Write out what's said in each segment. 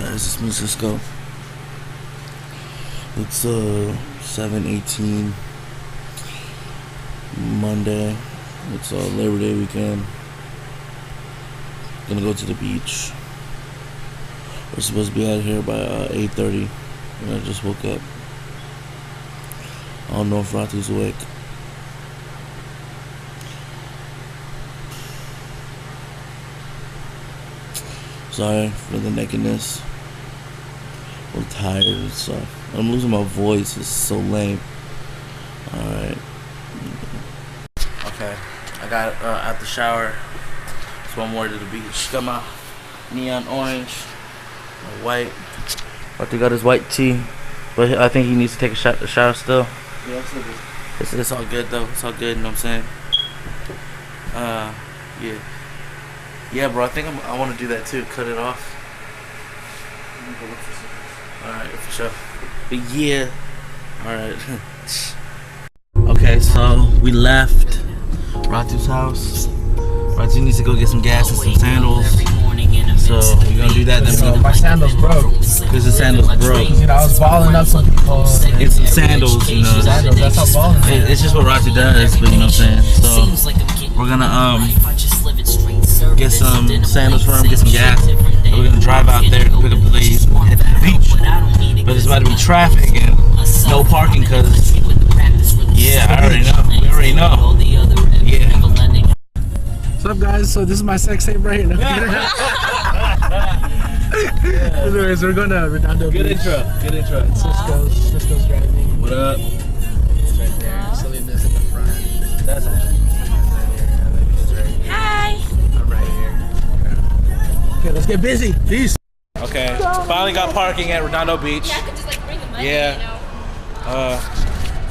Guys, let's just go. It's 7/18 Monday. It's Labor Day weekend. Gonna go to the beach. We're supposed to be out of here by 8:30. And I just woke up. I don't know if Ratu's awake. Sorry for the nakedness. I'm tired and stuff. I'm losing my voice. It's so lame. Alright. Okay. I got out the shower. So I'm more to the beach. Got my neon orange, my white. Ratu got his white tee. But I think he needs to take a shower still. Yeah, it's all good though. It's all good, you know what I'm saying? Yeah. Yeah, bro, I think I want to do that too. Cut it off. Alright, for sure. But yeah. Alright. Okay, so we left Ratu's house. Ratu needs to go get some gas and some sandals. So we're gonna do that. Then so my sandals broke. Because the sandals broke. You know, I was balling up some it's some sandals, you know. Sandals, that's how balling is. It's just what Ratu does, but you know what I'm saying? So we're gonna get some sandals for him, get some gas, and we're gonna drive out there to pick up the ladies and head to the beach. But there's about to be traffic and no parking because, yeah, I already know. We already know. Yeah. What's up, guys? So this is my sex tape right here. Anyways, we're going to Redondo Beach. Good intro. Cisco's driving. What up? It's right there. Selena's in the front. That's it. Hi. I'm right here. Okay, let's get busy. Peace. Okay, finally got parking at Redondo Beach. Yeah, I could just like bring the money. Yeah. You know?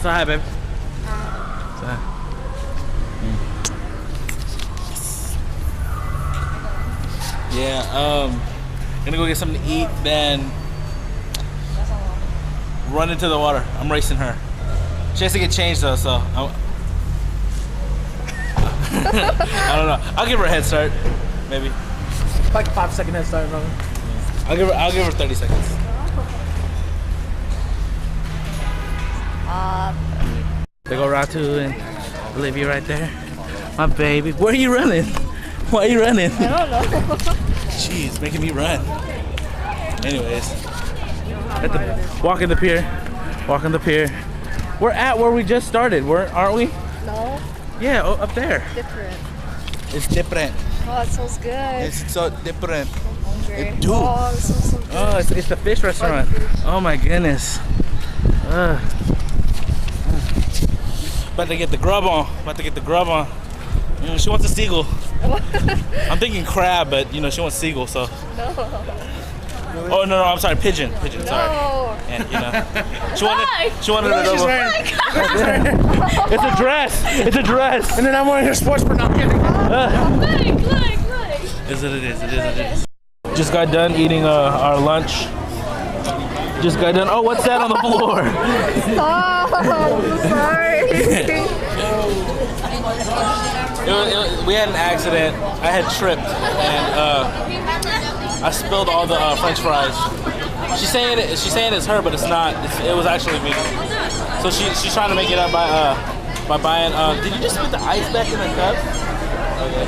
Say hi, babe. Say hi. Yeah, gonna go get something to eat, then run into the water. I'm racing her. She has to get changed though, so I don't know. I'll give her a head start, maybe. Like a 5-second head start, bro. I'll give her 30 seconds. There go Ratu and Olivia right there. My baby. Where are you running? Why are you running? I don't know. Jeez, making me run. Anyways, walking the pier. We're at where we just started, aren't we? No. Yeah, up there. Different. It's different. Oh, it smells good. It's so different. I'm hungry. Dude. Oh, it smells so good. Oh, it's the fish restaurant. Oh my goodness. About to get the grub on. She wants a seagull. I'm thinking crab, but you know she wants seagull, so. No. Oh no, I'm sorry, pigeon. Sorry. No. And you know, she wanted it over. It's a dress. And then I'm wearing her sports bra. Look. It is. Just got done eating our lunch. Oh, what's that on the floor? Oh, I'm sorry. We had an accident. I had tripped and I spilled all the French fries. She's saying it's her, but it's not. It was actually me. So she's trying to make it up by buying. Did you just put the ice back in the cup? Okay.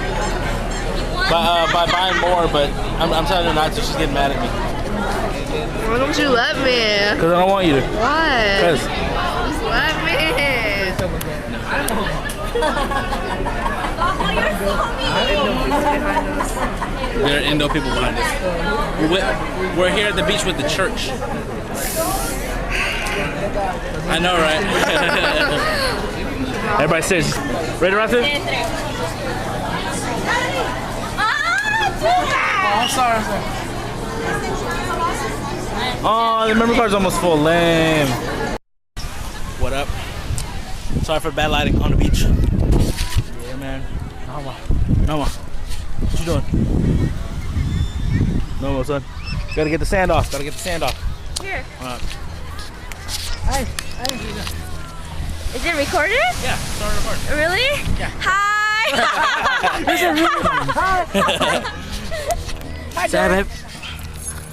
By buying more, but I'm telling her not to. She's getting mad at me. Why don't you let me? Because I don't want you to. Why? Because. Just let me. There are Indo people behind us. We're here at the beach with the church. I know, right? Everybody says, ready, Ratu? I'm sorry. Oh, the memory card's almost full. Lame. What up? Sorry for bad lighting on the beach. Yeah, man. No more. What you doing? No more, son. Gotta get the sand off. Here. Hey. Is it recorded? Yeah, start recording. Really? Yeah. Hi. Is it really? Hi, Say hi, babe.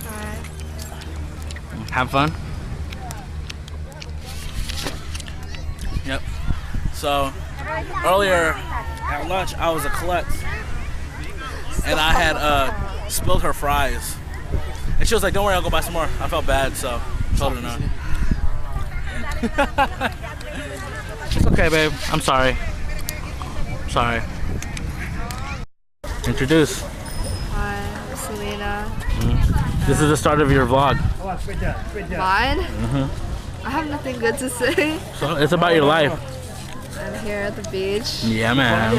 Hi. Have fun. Yep. So earlier at lunch, I was a klutz, and I had spilled her fries, and she was like, "Don't worry, I'll go buy some more." I felt bad, so I told her no. It's okay, babe. I'm sorry. Sorry. Introduce. Hi, I'm Selena. This is the start of your vlog. Mine? I have nothing good to say. So it's about your life. I'm here at the beach. Yeah, man.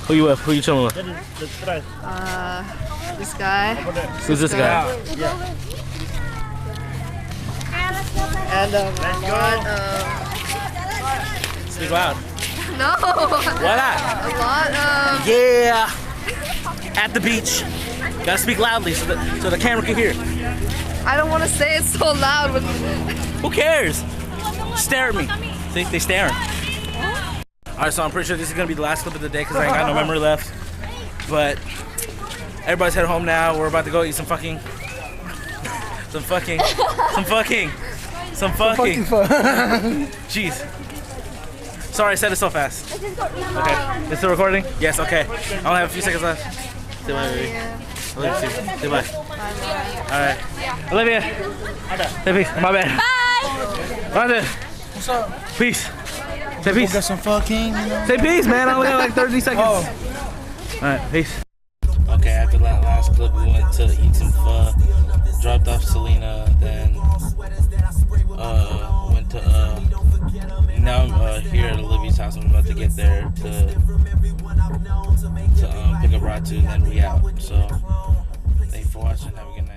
Who you with? Who you chilling with? This guy. Who's this guy? And Speak loud. no. Why not? A lot of. Yeah. At the beach. Gotta speak loudly so the camera can hear. I don't want to say it so loud. But Who cares? Stare at me. See, they staring. Alright, so I'm pretty sure this is gonna be the last clip of the day because I ain't got no memory left. But everybody's headed home now. We're about to go eat some fucking. Jeez. Sorry, I said it so fast. Okay, it's still recording? Yes, okay. I only have a few seconds left. Say bye, baby. Olivia, say bye. Alright. Olivia. Say peace. My bad. Bye. What's up? Peace. Say peace. Got some fucking. Say peace, man. I only got like 30 seconds. Alright, peace. Okay, after that last clip, we went to eat some pho. Dropped off Selena, then went to now I'm here at Olivia's house. I'm about to get there to pick up Ratu, and then we out. So thanks for watching. Have a good night.